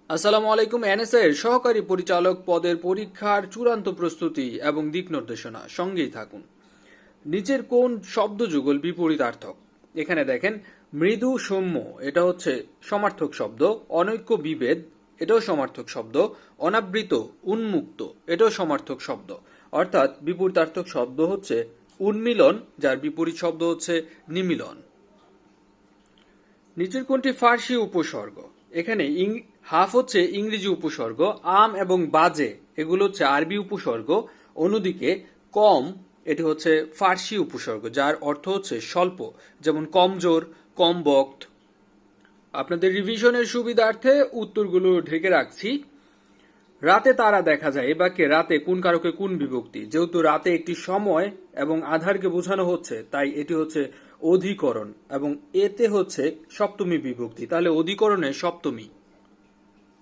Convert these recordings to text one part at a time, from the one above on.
আসসালামু আলাইকুম। এনএসএর সহকারী পরিচালক পদের পরীক্ষার চূড়ান্ত প্রস্তুতি এবং দিক নির্দেশনা সঙ্গেই থাকুন। নিচের কোন শব্দযুগল বিপরীতার্থক? এখানে দেখেন, মৃদু সৌম্য এটা হচ্ছে সমার্থক শব্দ, অনৈক্য বিভেদ এটাও সমার্থক শব্দ, অনাবৃত উন্মুক্ত এটাও সমার্থক শব্দ। অর্থাৎ বিপরীতার্থক শব্দ হচ্ছে উন্মিলন, যার বিপরীত শব্দ হচ্ছে নিমিলন। নিচের কোনটি ফার্সি উপসর্গ? এখানে হাফ হচ্ছে ইংরেজি উপসর্গ, আম এবং বাজে এগুলো হচ্ছে আরবি উপসর্গ, অন্যদিকে কম এটি হচ্ছে ফার্সি উপসর্গ, যার অর্থ হচ্ছে স্বল্প, যেমন কমজোর, কম বক্ত। আপনাদের রিভিশনের সুবিধার্থে উত্তরগুলো ঢেকে রাখছি। রাতে তারা দেখা যায়, এ বাক্যে রাতে কোন কারকে কোন বিভক্তি? যেহেতু রাতে একটি সময় এবং আধারকে বোঝানো হচ্ছে, তাই এটি হচ্ছে অধিকরণ এবং এতে হচ্ছে সপ্তমী বিভক্তি, তাহলে অধিকরণে সপ্তমী।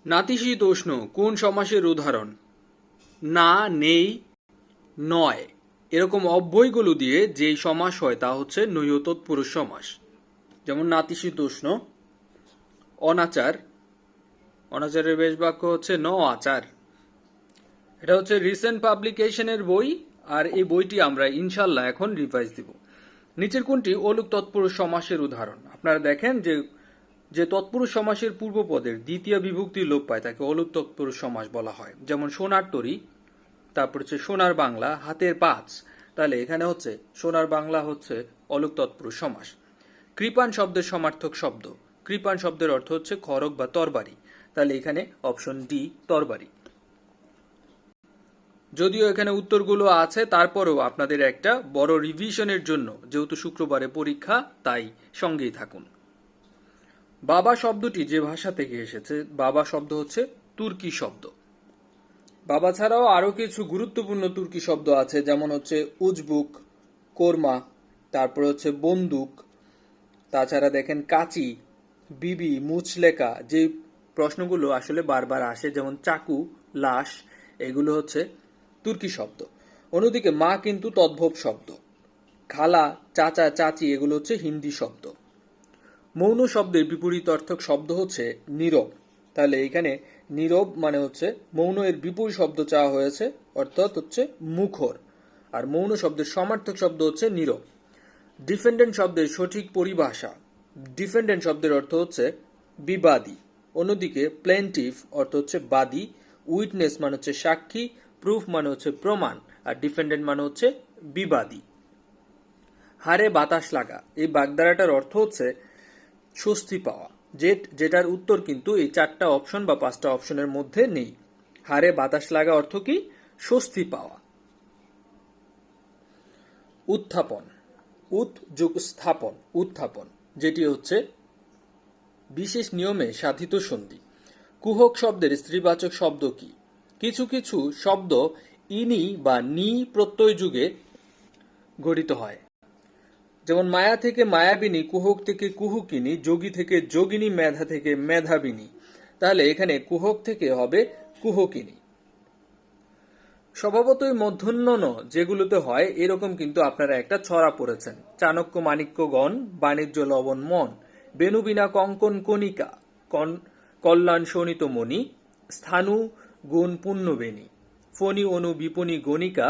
নাতিশীতোষ্ণ কোন সমাসের উদাহরণ? না, নেই, নয় এরকম অব্যয়গুলো দিয়ে যেই সমাস হয় তা হচ্ছে নৈয় তৎপুরুষ সমাস। যেমন নাতিশীতোষ্ণ, অনাচার, অনাচারের বেশ বাক্য হচ্ছে ন আচার। এটা হচ্ছে রিসেন্ট পাবলিকেশনের বই, আর এই বইটি আমরা ইনশাল্লাহ এখন রিভাইজ দিব। নিচের কোনটি অলুক তৎপুরুষ সমাসের উদাহরণ? আপনারা দেখেন যে তৎপুরুষ সমাসের পূর্বপদের দ্বিতীয় বিভক্তি লোপ পায় তাকে অলুক তৎপুরুষ সমাস বলা হয়। যেমন সোনার তরী, তারপর হচ্ছে সোনার বাংলা, হাতের পাঁচ, তাহলে এখানে হচ্ছে সোনার বাংলা হচ্ছে অলুক তৎপুরুষ সমাস। কৃপাণ শব্দের সমার্থক শব্দ? কৃপাণ শব্দের অর্থ হচ্ছে খড়গ বা তরবারি, তাহলে এখানে অপশন ডি তরবারি। যদিও এখানে উত্তরগুলো আছে, তারপরেও আপনাদের একটা বড় রিভিশনের জন্য, যেহেতু শুক্রবারে পরীক্ষা, তাই সঙ্গেই থাকুন। বাবা শব্দটি যে ভাষা থেকে এসেছে? বাবা শব্দ হচ্ছে তুর্কি শব্দ। বাবা ছাড়াও আরো কিছু গুরুত্বপূর্ণ তুর্কি শব্দ আছে, যেমন হচ্ছে উজবুক, কোরমা, তারপর হচ্ছে বন্দুক, তাছাড়া দেখেন কাচি, বিবি, মুচলেকা, যে প্রশ্নগুলো আসলে বারবার আসে, যেমন চাকু, লাশ, এগুলো হচ্ছে তুর্কি শব্দ। অন্যদিকে মা কিন্তু তদ্ভব শব্দ। খালা, চাচা, চাচি এগুলো হচ্ছে হিন্দি শব্দ। মৌন শব্দের বিপরীতার্থক শব্দ হচ্ছে নীরব, তাহলে এখানে নীরব মানে হচ্ছে মৌন এর বিপরীত শব্দ চাওয়া হয়েছে, অর্থাৎ হচ্ছে মুখর, আর মৌন শব্দের সমার্থক শব্দ হচ্ছে নীরব। ডিফেন্ডেন্ট শব্দের সঠিক পরিভাষা? ডিফেন্ডেন্ট শব্দের অর্থ হচ্ছে বিবাদী, অন্যদিকে প্লেন্টিফ অর্থ হচ্ছে বাদী, উইটনেস মানে হচ্ছে সাক্ষী, প্রুফ মানে হচ্ছে প্রমাণ, আর ডিফেন্ডেন্ট মানে হচ্ছে বিবাদী। হারে বাতাস লাগা, এই বাগধারাটার অর্থ হচ্ছে স্বস্তি পাওয়া, যেটার উত্তর কিন্তু এই চারটা অপশন বা পাঁচটা অপশনের মধ্যে নেই। হারে বাতাস লাগা অর্থ কি? স্বস্তি পাওয়া। উত্থাপন, উৎ যোগ স্থাপন, উত্থাপন, যেটি হচ্ছে বিশেষ নিয়মে সাধিত সন্ধি। কুহক শব্দের স্ত্রীবাচক শব্দ কি? কিছু কিছু শব্দ ইনি বা নি প্রত্যয় যুগে গঠিত হয়, যেমন মায়া থেকে মায়াবিনী, কুহক থেকে কুহুকিনী, যোগী থেকে যোগিনী, মেধা থেকে মেধাবিনী, তাহলে এখানে কুহক থেকে হবে কুহকিনী। স্বভাবতই মূর্ধন্য ন যেগুলোতে হয় এরকম কিন্তু আপনারা একটা ছড়া পড়েছেন। চাণক্য মাণিক্য গণ, বাণিজ্য লবণ মন, বেনুবিনা কঙ্কন কণিকা, কল্যাণ শোণিত মণি, স্থানু গুণ পুণ্যবেণী, ফণি অনু বিপণী গণিকা,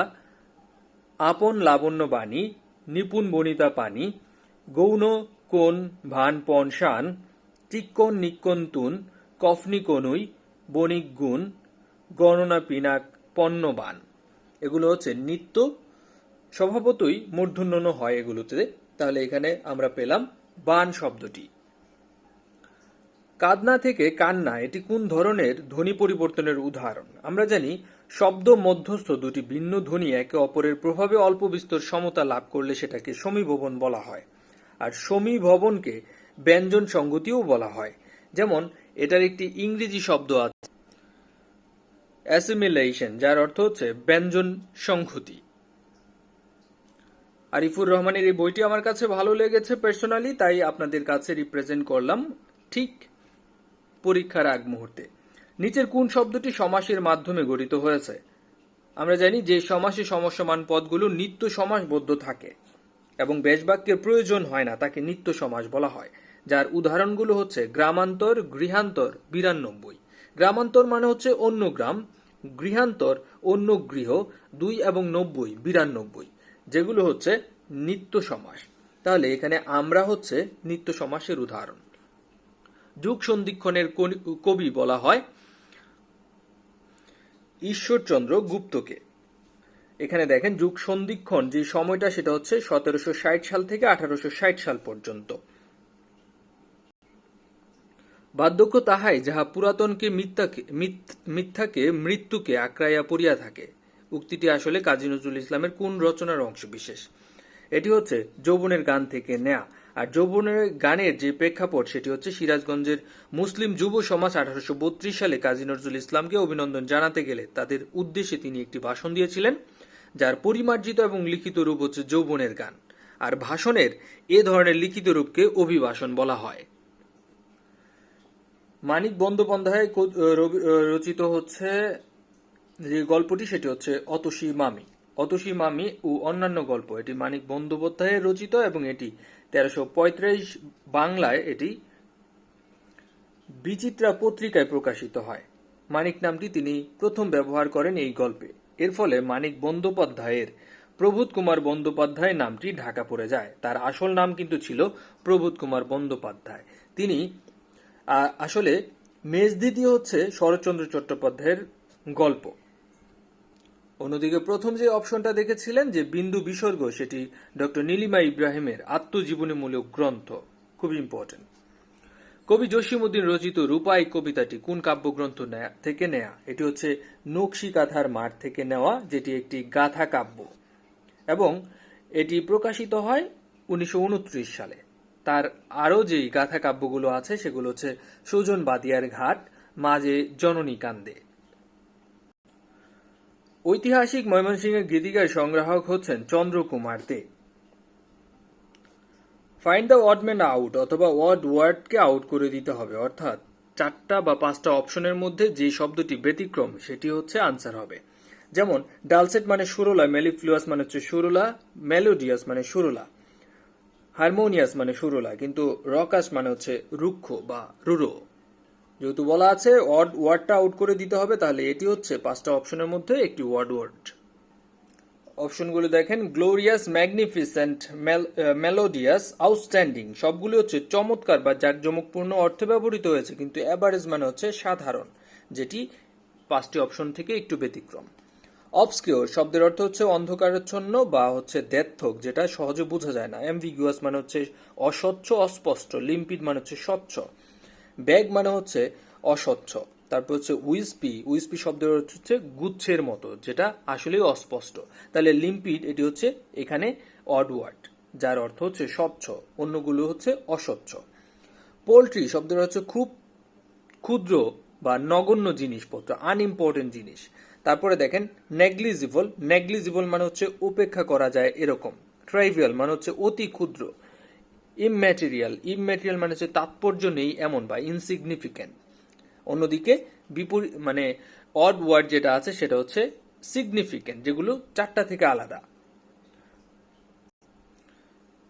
আপন লাবণ্য বাণী, নিপুণ বনিতা পানি, গৌণ কোন ভান পণ শান, চিক্কন নিক্কন তুন, কফনি কনুই, বণিক গুণ, গণনা পিনাক পণ্যবান। এগুলো হচ্ছে নিত্য, স্বভাবতই মূর্ধন্য হয় এগুলোতে, তাহলে এখানে আমরা পেলাম বান শব্দটি। কাদনা থেকে কান্না, এটি কোন ধরনের ধ্বনি পরিবর্তনের উদাহরণ? আমরা জানি শব্দ মধ্যস্থ দুটি ভিন্ন ধ্বনি একে অপরের প্রভাবে অল্প বিস্তর সমতা লাভ করলে সেটাকে সমীভবন বলা হয়, আর সমীভবনকে ব্যঞ্জন সংগতিও বলা হয়। যেমন এটার একটি ইংরেজি শব্দ আছে অ্যাসিমিলেশন, যার অর্থ হচ্ছে ব্যঞ্জন সংহতি। আরিফুর রহমানের এই বইটি আমার কাছে ভালো লেগেছে পার্সোনালি, তাই আপনাদের কাছে রিপ্রেজেন্ট করলাম ঠিক পরীক্ষার আগ মুহূর্তে। নিচের কোন শব্দটি সমাসের মাধ্যমে গঠিত হয়েছে? আমরা জানি যে সমাসে সমস্যমান পদগুলো নিত্য সমাসবদ্ধ থাকে এবং বেশবাক্যের প্রয়োজন হয় না, তাকে নিত্য সমাস বলা হয়, যার উদাহরণগুলো হচ্ছে গ্রামান্তর, গৃহান্তর, 92। গ্রামান্তর মানে হচ্ছে অন্য গ্রাম, গৃহান্তর অন্য গৃহ, 2 এবং 90 92, যেগুলো হচ্ছে নিত্য সমাস। তাহলে এখানে আমরা হচ্ছে নিত্য সমাসের উদাহরণ। যুগ সন্ধিক্ষণের কবি বলা হয় ঈশ্বরচন্দ্র গুপ্তকে। এখানে দেখেন যুগ সন্ধিক্ষণ যে সময়টা সেটা হচ্ছে 1760 সাল থেকে 1860 সাল পর্যন্ত। বার্ধক্য তাহাই যাহা পুরাতনকে মিথ্যাকে মৃত্যুকে আঁকড়াইয়া পড়িয়া থাকে। উক্তিটি আসলে কাজী নজরুল ইসলামের কোন রচনার অংশ বিশেষ? এটি হচ্ছে যৌবনের গান থেকে নেয়া। আর যৌবনের গানের যে প্রেক্ষাপট সেটি হচ্ছে সিরাজগঞ্জের মুসলিম যুব সমাজ 1832 সালে কাজী নজরুল ইসলামকে অভিনন্দন জানাতে গেলে তাদের উদ্দেশ্যে তিনি একটি ভাষণ দিয়েছিলেন, যার পরিমার্জিত এবং লিখিত রূপ হচ্ছে যৌবনের গান। আর ভাষণের এ ধরনের লিখিত রূপকে অভিভাষণ বলা হয়। মানিক বন্দ্যোপাধ্যায় রচিত হচ্ছে যে গল্পটি সেটি হচ্ছে অতসী মামি। অতসী মামি ও অন্যান্য গল্প, এটি মানিক বন্দ্যোপাধ্যায়ের রচিত এবং এটি 1335 বাংলায় এটি বিচিত্রা পত্রিকায় প্রকাশিত হয়। মানিক নামটি তিনি প্রথম ব্যবহার করেন এই গল্পে। এর ফলে মানিক বন্দ্যোপাধ্যায়ের প্রবোধ কুমার বন্দ্যোপাধ্যায় নামটি ঢাকা পড়ে যায়। তার আসল নাম কিন্তু ছিল প্রবোধ কুমার বন্দ্যোপাধ্যায়। তিনি আসলে মেজদিদি হচ্ছে শরৎচন্দ্র চট্টোপাধ্যায়ের গল্প। অন্যদিকে প্রথম যে অপশনটা দেখেছিলেন যে বিন্দু বিসর্গ, সেটি ডক্টর নীলিমা ইব্রাহিমের আত্মজীবনীমূলক গ্রন্থ, খুব ইম্পর্টেন্ট। কবি জসিমউদ্দিন রচিত রূপাই কবিতাটি কোন কাব্যগ্রন্থ থেকে নেয়া? এটি হচ্ছে নকশি কাঁথার মাঠ থেকে নেওয়া, যেটি একটি গাথা কাব্য এবং এটি প্রকাশিত হয় 1929 সালে। তার আরও যে গাথা কাব্যগুলো আছে সেগুলো হচ্ছে সুজন বাদিয়ার ঘাট, মাঝে জননী কান্দে। ঐতিহাসিক ময়মনসিংহের গীতিকার সংগ্রাহক হচ্ছেন Chandrakumar De. Find the odd man out অথবা অড ওয়ার্ডকে আউট করে দিতে হবে, অর্থাৎ 4টা বা 5টা অপশনের মধ্যে যে শব্দটি ব্যতিক্রম সেটি হচ্ছে আনসার হবে। যেমন ডালসেট মানে সুরলা, মেলিফ্লুয়াস মানে হচ্ছে সুরলা, মেলোডিয়াস মানে সুরলা, হারমোনিয়াস মানে সুরলা, কিন্তু রকাস মানে হচ্ছে রুক্ষ বা রুরো। যেহেতু বলা আছে অড ওয়ার্ডটা আউট করে দিতে হবে, তাহলে এটি হচ্ছে 5টা অপশনের মধ্যে একটি ওয়ার্ড ওয়ার্ড। অপশনগুলো দেখেন, গ্লোরিয়াস, ম্যাগনিফিসেন্ট, মেলোডিয়াস, আউটস্ট্যান্ডিং, সবগুলো হচ্ছে চমৎকার বা জাঁকজমকপূর্ণ অর্থে ব্যবহৃত হয়েছে, কিন্তু অ্যাভারেজ মানে হচ্ছে সাধারণ, যেটি 5টি অপশন থেকে একটু ব্যতিক্রম। অবস্কিওর শব্দের অর্থ হচ্ছে অন্ধকারাচ্ছন্ন বা হচ্ছে দ্ব্যর্থক, যেটা সহজে বোঝা যায় না। অ্যাম্বিগুয়াস মানে হচ্ছে অস্বচ্ছ, অস্পষ্ট। লিম্পিড মানে হচ্ছে স্বচ্ছ। ব্যাগ মানে হচ্ছে অস্বচ্ছ। তারপর হচ্ছে উইসপি, উইসপি শব্দের অর্থ হচ্ছে গুচ্ছের মতো, যেটা আসলেই অস্পষ্ট। তাহলে লিম্পিড এটি হচ্ছে এখানে অড ওয়ার্ড, যার অর্থ হচ্ছে স্বচ্ছ, অন্যগুলো হচ্ছে অস্বচ্ছ। পোল্ট্রি শব্দের হচ্ছে খুব ক্ষুদ্র বা নগণ্য জিনিসপত্র, আনইম্পর্টেন্ট জিনিস। তারপরে দেখেন নেগলিজিবল, নেগলিজিবল মানে হচ্ছে উপেক্ষা করা যায় এরকম। ট্রাইভিয়াল মানে হচ্ছে অতি ক্ষুদ্র। ইমম্যাটেরিয়াল, ইমম্যাটেরিয়াল মানে হচ্ছে তাৎপর্য নেই এমন বা ইনসিগনিফিক্যান্ট। অন্যদিকে বিপরীত মানে অড ওয়ার্ড যেটা আছে সেটা হচ্ছে সিগনিফিক্যান্ট, যেগুলো 4টা থেকে আলাদা।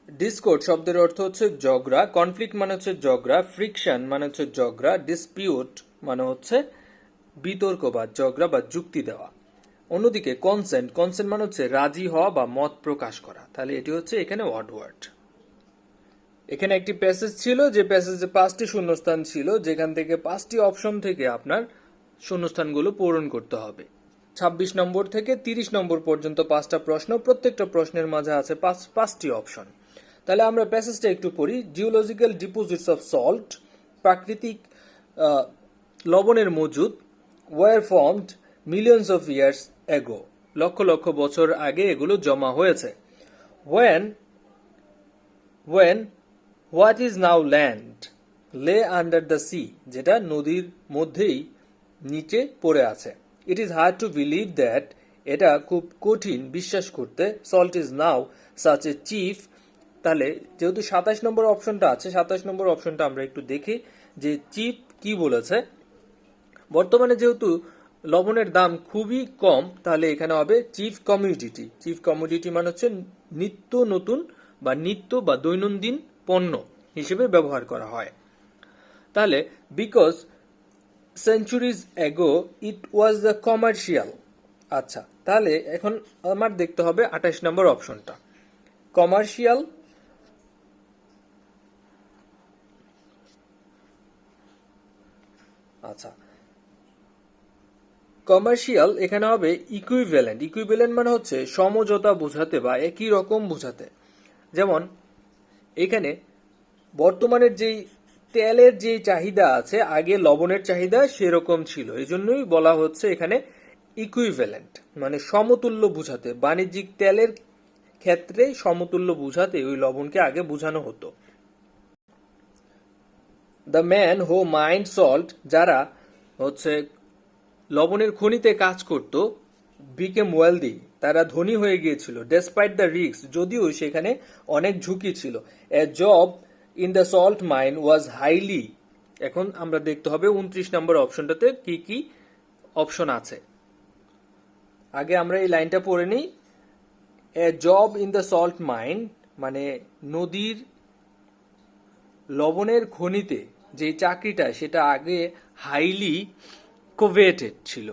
ডিসকর্ড শব্দের অর্থ হচ্ছে ঝগড়া। কনফ্লিক্ট মানে হচ্ছে ঝগড়া। ফ্রিকশন মানে হচ্ছে ঝগড়া। ডিসপিউট মানে হচ্ছে বিতর্ক বা ঝগড়া বা যুক্তি দেওয়া। অন্যদিকে কনসেন্ট, কনসেন্ট মানে হচ্ছে রাজি হওয়া বা মত প্রকাশ করা। তাহলে এটি হচ্ছে এখানে অড ওয়ার্ড। এখানে একটি প্যাসেজ ছিল, যে প্যাসেজে 5টি শূন্যস্থান ছিল, যেখান থেকে 5টি অপশন থেকে আপনার শূন্যস্থানগুলো পূরণ করতে হবে। 26 নম্বর থেকে 30 নম্বর পর্যন্ত 5টা প্রশ্ন, প্রত্যেকটা প্রশ্নের মাঝে আছে 5টি অপশন। তাহলে আমরা প্যাসেজটা একটু পড়ি। জিওলজিক্যাল ডিপোজিটস অফ সল্ট, প্রাকৃতিক লবণের মজুদ, were formed millions of years ago, লক্ষ লক্ষ বছর আগে এগুলো জমা হয়েছে। When what is now land lay under the sea, যেটা নদীর মধ্যেই নিচে পড়ে আছে। It is hard to believe that, এটা খুব কঠিন বিশ্বাস করতে। Salt is now such a cheap, তাহলে যেহেতু 27 নম্বর অপশনটা আছে, 27 নম্বর অপশনটা আমরা একটু দেখি যে চিফ কি বলেছে। বর্তমানে যেহেতু লবণের দাম খুবই কম, তাহলে এখানে হবে চিফ কমিউডিটি। চিফ কমিউডিটি মানে হচ্ছে নিত্য নতুন বা নিত্য বা দৈনন্দিন পণ্য হিসেবে ব্যবহার করা হয়। তাহলে বিকজ সেঞ্চুরিজ এগো ইট ওয়াজ দ্য কমার্শিয়াল। আচ্ছা, তাহলে এখন আমার দেখতে হবে 28 নম্বর অপশনটা। কমার্শিয়াল, আচ্ছা কমার্শিয়াল এখানে হবে ইকুইভ্যালেন্ট। ইকুইভ্যালেন্ট মানে হচ্ছে সমঝোতা বোঝাতে বা একই রকম বোঝাতে। যেমন এখানে বর্তমানের যেই তেলের যে চাহিদা আছে, আগে লবণের চাহিদা সেরকম ছিল, এই জন্যই বলা হচ্ছে এখানে ইকুইভ্যালেন্ট, মানে সমতুল্য বুঝাতে। বাণিজ্যিক তেলের ক্ষেত্রে সমতুল্য বুঝাতে ওই লবণকে আগে বোঝানো হতো। The man who mind salt, যারা হচ্ছে লবণের খনিতে কাজ করত, বিকেম ওয়েলদি, তারা ধনী হয়ে গিয়েছিল। ডেসপাইট দ্য রিস্ক, যদিও সেখানে অনেক ঝুঁকি ছিল। এ job in the salt mine was highly. এখন আমরা দেখতে হবে 29 নম্বর অপশনটাতে কি কি অপশন আছে। আগে আমরা এই লাইনটা পড়ে নিই। এ job in the salt mine মানে নদীর লবণের খনিতে যে চাকরিটা, সেটা আগে হাইলি কোভেটেড ছিল।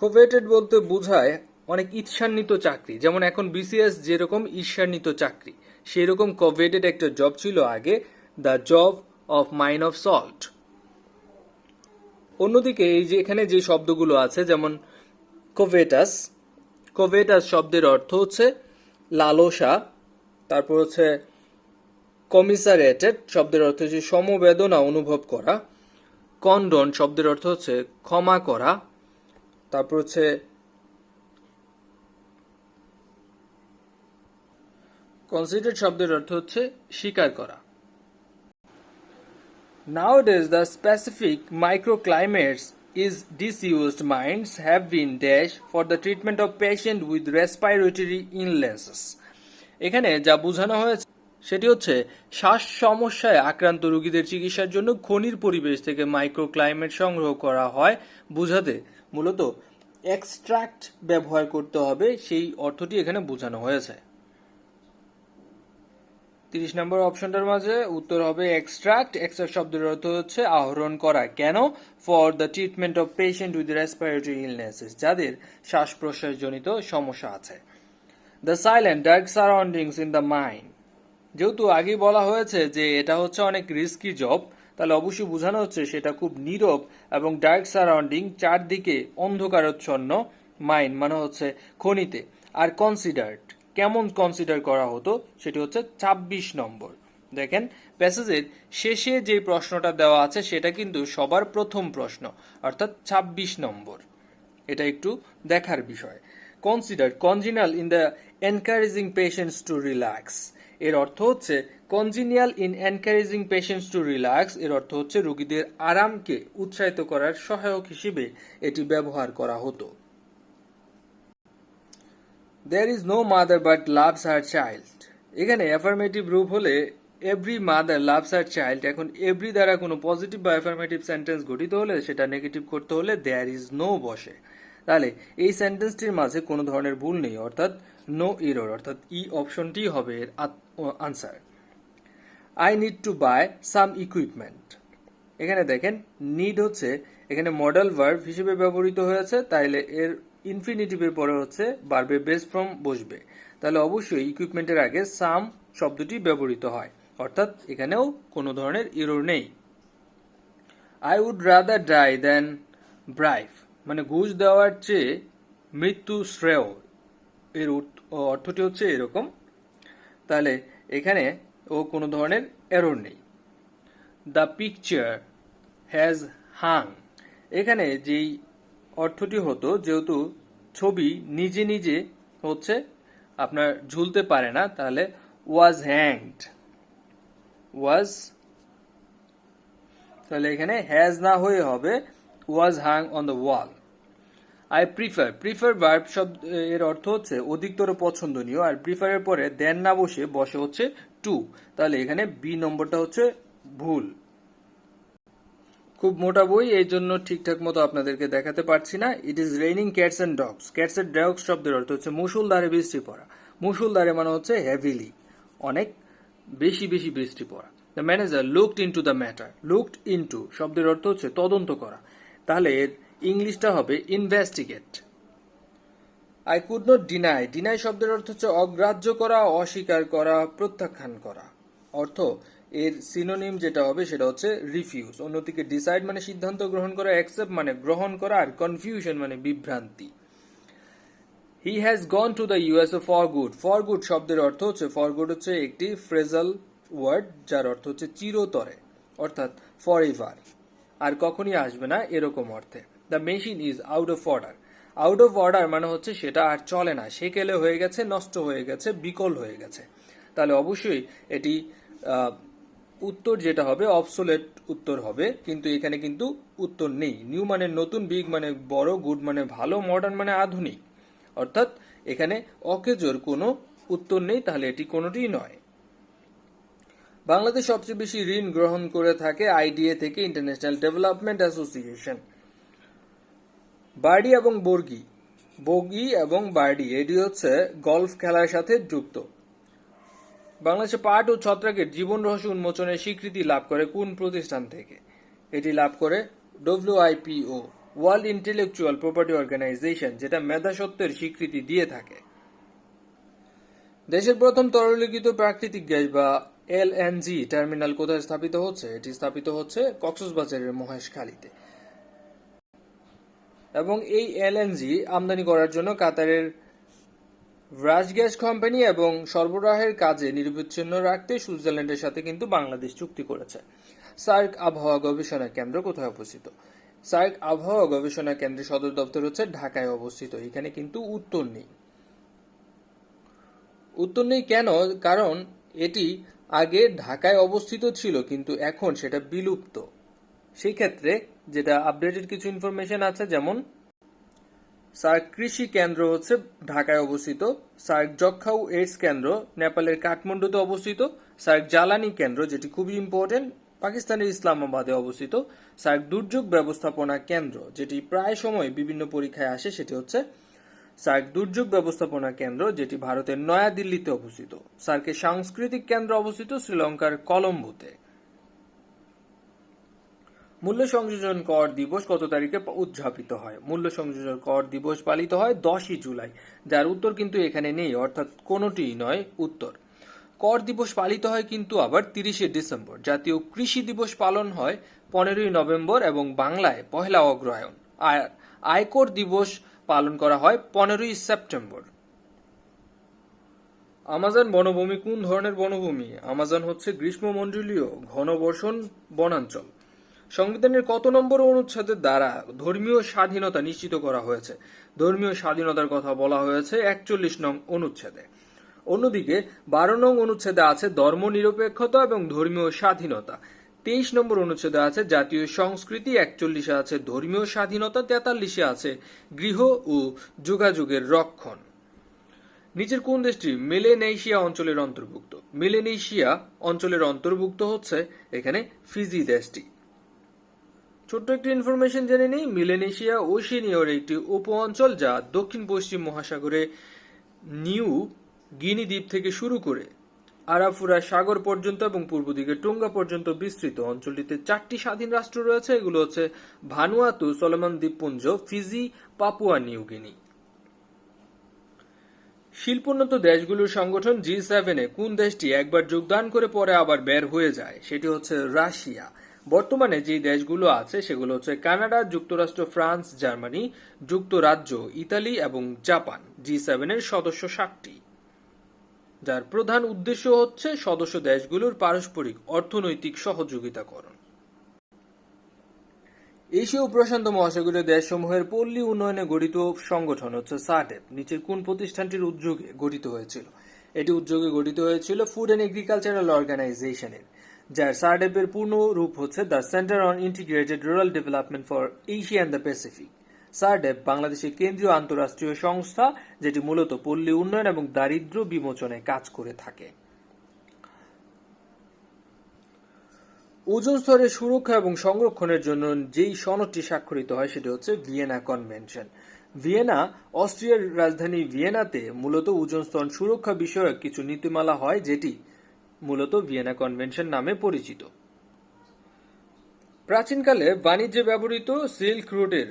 কোভেটেড বলতে বোঝায় অনেক ঈর্ষান্বিত চাকরি, যেমন এখন বিসিএস যেরকম ঈর্ষান্বিত চাকরি, সেই রকম কোভেটেড একটা জব ছিল আগে, the job of mine of salt. অন্যদিকে এই যে এখানে যে শব্দগুলো আছে, যেমন কোভেটাস, কোভেটাস শব্দের অর্থ হচ্ছে লালসা। তারপর হচ্ছে কমিসারেটেড শব্দের অর্থ হচ্ছে সমবেদনা অনুভব করা। কন্ডন শব্দের অর্থ হচ্ছে ক্ষমা করা। তারপর হচ্ছে কনসিডার শব্দের অর্থ হচ্ছে স্বীকার করা। Nowadays the specific microclimates is disused. Minds have been dash for the treatment of patient with respiratory illnesses. এখানে যা বোঝানো হয়েছে সেটি হচ্ছে শ্বাস সমস্যায় আক্রান্ত রোগীদের চিকিৎসার জন্য খনির পরিবেশ থেকে মাইক্রোক্লাইমেট সংগ্রহ করা হয় বোঝাতে মূলত এক্সট্রাক্ট ব্যবহার করতে হবে, সেই অর্থটি এখানে বোঝানো হয়েছে। 30 নম্বর অপশনটার মাঝে উত্তর হবে এক্সট্রাক্ট। এক্সট্রাক্ট শব্দের অর্থ হচ্ছে আহরণ করা। কেন? For the treatment of patient with respiratory illnesses, যাদের শ্বাস প্রশ্বাস জনিত সমস্যা আছে। The silent dark surroundings in the mind, যেহেতু আগেই বলা হয়েছে যে এটা হচ্ছে অনেক রিস্কি জব, তাহলে অবশ্যই বোঝানো হচ্ছে সেটা খুব নীরব এবং ডার্ক সারাউন্ডিং, চারদিকে অন্ধকারাচ্ছন্ন। মাইন্ড মানে হচ্ছে খনিতে। আর কনসিডার্ড, কেমন কনসিডার করা হতো, সেটি হচ্ছে 26 নম্বর। দেখেন প্যাসেজের শেষে যে প্রশ্নটা দেওয়া আছে সেটা কিন্তু সবার প্রথম প্রশ্ন, অর্থাৎ 26 নম্বর। এটা একটু দেখার বিষয়। Consider congenial in the encouraging patients to relax, এর অর্থ হচ্ছে congenial in encouraging patients to relax, এর অর্থ হচ্ছে রোগীদের আরামকে উৎসাহিত করার সহায়ক হিসেবে এটি ব্যবহার করা হতো। There is no mother but loves her child, এখানে অ্যাফার্মেটিভ রূপ হলে every mother loves her child. এখন এভরি দ্বারা কোনো পজিটিভ বা অ্যাফার্মেটিভ সেন্টেন্স গঠিত হলে সেটা নেগেটিভ করতে হলে দেয়ার ইজ নো বসে। তাহলে এই সেন্টেন্সটির মাঝে কোনো ধরনের ভুল নেই, অর্থাৎ নো এরর, অর্থাৎ ই অপশনটি হবে এর answer. I need to buy some equipment, এখানে দেখেন নিড হচ্ছে এখানে মডেল ভার্ব হিসেবে ব্যবহৃত হয়েছে, তাইলে এর ইনফিনিটিভের পরে হচ্ছে ভার্বের বেস ফর্ম বসবে। তাহলে অবশ্যই ইকুইপমেন্টের আগে সাম শব্দটি ব্যবহৃত হয়, অর্থাৎ এখানেও কোনো ধরনের এরর নেই। I would rather die than bribe, মানে ঘুষ দেওয়ার চেয়ে মৃত্যু শ্রেয়, এর অর্থটি হচ্ছে এরকম। তাহলে এখানে ও কোনো ধরনের এরর নেই। দ্য পিকচার হ্যাজ হাং, এখানে যেই অর্থটি হতো, যেহেতু ছবি নিজে নিজে হচ্ছে আপনার ঝুলতে পারে না, তাহলে ওয়াজ হ্যাংড, ওয়াজ, তাহলে এখানে হ্যাজ না হয়ে হবে was hung on the wall. I prefer, prefer verb শব্দ এর অর্থ হচ্ছে অধিকতর পছন্দনীয়, আর প্রিফারের পরে দেন না বসে বসে হচ্ছে টু, তাহলে এখানে বি নম্বরটা হচ্ছে ভুল। খুব মোটা বই, এই জন্য ঠিকঠাক মতো আপনাদেরকে দেখাতে পারছি না। It is raining cats and dogs, cats and dogs শব্দের অর্থ হচ্ছে মুষলধারে বৃষ্টি পড়া। মুষলধারে মানে হচ্ছে হেভিলি, অনেক বেশি বেশি বৃষ্টি পড়া। The manager looked into the matter. Looked into শব্দের অর্থ হচ্ছে তদন্ত করা, তাহলে এর ইংলিশটা হবে investigate. I could not deny. Deny শব্দের অর্থ হচ্ছে অগ্রাহ্য করা, অস্বীকার করা, প্রত্যাখ্যান করা। অর্থ এর সিনোনিম যেটা হবে সেটা হচ্ছে রিফিউজ। অন্যদিকে ডিসাইড মানে সিদ্ধান্ত গ্রহণ করা, অ্যাকসেপ্ট মানে গ্রহণ করা, আর কনফিউশন মানে বিভ্রান্তি। He has gone to the USA for good. For good শব্দের অর্থ হচ্ছে, ফর গুড হচ্ছে একটি ফ্রেজাল ওয়ার্ড যার অর্থ হচ্ছে চিরতরে, অর্থাৎ ফর এভার, আর কখনই আসবে না এরকম অর্থে। The machine is out of order. Out of order মানে হচ্ছে সেটা আর চলে না, সেকেলে হয়ে গেছে, নষ্ট হয়ে গেছে, বিকল হয়ে গেছে। তাহলে অবশ্যই এটি উত্তর যেটা হবে অবসোলেট উত্তর হবে, কিন্তু এখানে কিন্তু উত্তর নেই। নিউ মানে নতুন, বিগ মানে বড়, গুড মানে ভালো, মডার্ন মানে আধুনিক, অর্থাৎ এখানে অকেজোর কোনো উত্তর নেই, তাহলে এটি কোনোটিই নয়। বাংলাদেশ সবচেয়ে বেশি ঋণ গ্রহণ করে থাকে আইডিএ থেকে, ইন্টারন্যাশনাল ডেভেলপমেন্ট অ্যাসোসিয়েশন। বার্ডি এবং বর্গি, বগি এবং বার্ডি এটি হচ্ছে গলফ খেলার সাথে যুক্ত। বাংলাদেশে পাট ও ছত্রাকের জীবন রহস্য উন্মোচনের স্বীকৃতি লাভ করে কোন প্রতিষ্ঠান থেকে? এটি লাভ করে WIPO, World Intellectual Property Organization, যেটা মেধাসত্ত্বের স্বীকৃতি দিয়ে থাকে। দেশের প্রথম তরলীকৃত প্রাকৃতিক গ্যাস বা এলএনজি টার্মিনাল কোথায় স্থাপিত হচ্ছে? এটি স্থাপিত হচ্ছে কক্সবাজারের মহেশখালীতে। এবং এই এলএনজি আমদানি করার জন্য কাতারের রাজ গ্যাস কোম্পানি এবং সরবরাহের কাজে নিরবচ্ছিন্ন রাখতে সুইজারল্যান্ডের সাথে কিন্তু বাংলাদেশ চুক্তি করেছে। সার্ক আবহাওয়া গবেষণা কেন্দ্র কোথায় অবস্থিত? সার্ক আবহাওয়া গবেষণা কেন্দ্রের সদর দপ্তর হচ্ছে ঢাকায় অবস্থিত। এখানে কিন্তু উত্তর নেই। উত্তর নেই কেন? কারণ এটি আগে ঢাকায় অবস্থিত ছিল, কিন্তু এখন সেটা বিলুপ্ত। সেই ক্ষেত্রে যেটা আপডেটেড কিছু ইনফরমেশন আছে, যেমন সার্ক কৃষি কেন্দ্র হচ্ছে ঢাকায় অবস্থিত, সার্ক যক্ষ্মা ও এইডস কেন্দ্র নেপালের কাঠমান্ডুতে অবস্থিত, সার্ক জ্বালানি কেন্দ্র যেটি খুবই ইম্পর্টেন্ট পাকিস্তানের ইসলামাবাদে অবস্থিত, সার্ক দুর্যোগ ব্যবস্থাপনা কেন্দ্র যেটি প্রায় সময় বিভিন্ন পরীক্ষায় আসে সেটি হচ্ছে সার্ক দুর্যোগ ব্যবস্থাপনা কেন্দ্র যেটি ভারতের নয়াদিল্লিতে অবস্থিত। সার্কের সাংস্কৃতিক কেন্দ্র অবস্থিত শ্রীলঙ্কার কলম্বোতে। মূল্য সংযোজন কর দিবস কত তারিখে উদযাপিত হয়? মূল্য সংযোজন কর দিবস পালিত হয় 10ই জুলাই, যার উত্তর কিন্তু এখানে নেই, অর্থাৎ কোনোটিই নয় উত্তর। কর দিবস পালিত হয় কিন্তু আবার 30শে ডিসেম্বর। জাতীয় কৃষি দিবস পালন হয় 15ই নভেম্বর এবং বাংলায় পহেলা অগ্রহায়ণ। আর আয়কর দিবস পালন করা হয় 15ই সেপ্টেম্বর। আমাজন বনভূমি কোন ধরনের বনভূমি? আমাজন হচ্ছে গ্রীষ্মমণ্ডলীয় ঘনবর্ষণ বনাঞ্চল। সংবিধানের কত নম্বর অনুচ্ছেদের দ্বারা ধর্মীয় স্বাধীনতা নিশ্চিত করা হয়েছে? ধর্মীয় স্বাধীনতার কথা বলা হয়েছে 41 নং অনুচ্ছেদে। অন্যদিকে 12 নং অনুচ্ছেদে আছে ধর্মনিরপেক্ষতা এবং ধর্মীয় স্বাধীনতা। 23 নম্বর অনুচ্ছেদে আছে জাতীয় সংস্কৃতি, 41-এ আছে ধর্মীয় স্বাধীনতা, 43-এ আছে গৃহ ও যোগাযোগের রক্ষণ। নিচের কোন দেশটি মেলেনেশিয়া অঞ্চলের অন্তর্ভুক্ত? মেলেনেশিয়া অঞ্চলের অন্তর্ভুক্ত হচ্ছে এখানে ফিজি দেশটি। ছোট্ট একটি ইনফরমেশন জেনে নেই, মেলেনেশিয়া ওশেনিয়ার একটি উপ অঞ্চল যা দক্ষিণ পশ্চিম মহাসাগরে নিউ গিনি দ্বীপ থেকে শুরু করে আরাফুরা সাগর পর্যন্ত এবং পূর্ব দিকে টোঙ্গা পর্যন্ত বিস্তৃত। অঞ্চলটিতে 4টি স্বাধীন রাষ্ট্র রয়েছে, এগুলো হচ্ছে ভানুয়াতু, সলোমন দ্বীপপুঞ্জ, ফিজি, পাপুয়া নিউ গিনি। শিল্পোন্নত দেশগুলোর সংগঠন G7-এ কোন দেশটি একবার যোগদান করে পরে আবার বের হয়ে যায়? সেটি হচ্ছে রাশিয়া। বর্তমানে যে দেশগুলো আছে সেগুলো হচ্ছে কানাডা, যুক্তরাষ্ট্র, ফ্রান্স, জার্মানি, যুক্তরাজ্য, ইতালি এবং জাপান। G7-এর সদস্য 7টি, যার প্রধান উদ্দেশ্য হচ্ছে সদস্য দেশগুলোর পারস্পরিক অর্থনৈতিক সহযোগিতাকরণ। এশীয় প্রশান্ত মহাসাগরীয় দেশসমূহের পল্লী উন্নয়নে গঠিত সংগঠন হচ্ছে সাডেপ। নিচের কোন প্রতিষ্ঠানটির উদ্যোগে গঠিত হয়েছিল? এটি উদ্যোগে গঠিত হয়েছিল ফুড অ্যান্ড এগ্রিকালচারাল অর্গানাইজেশনের, যার সাডেপের পূর্ণ রূপ হচ্ছে the centre on integrated rural development for Asia and the Pacific. CIRDAP বাংলাদেশের কেন্দ্রীয় আন্তঃরাষ্ট্রীয় সংস্থা যেটি মূলত পল্লী উন্নয়ন এবং দারিদ্র্য বিমোচনে কাজ করে থাকে। ওজোন স্তরের সুরক্ষা এবং সংরক্ষণের জন্য যেই সনদটি স্বাক্ষরিত হয় সেটি হচ্ছে ভিয়েনা কনভেনশন। ভিয়েনা, অস্ট্রিয়ার রাজধানী ভিয়েনাতে মূলত ওজোন স্তর সুরক্ষা বিষয়ক কিছু নীতিমালা হয়, যেটি মূলত ভিয়েনা কনভেনশন নামে পরিচিত। প্রাচীনকালে বাণিজ্যে ব্যবহৃত সিল্ক রোডের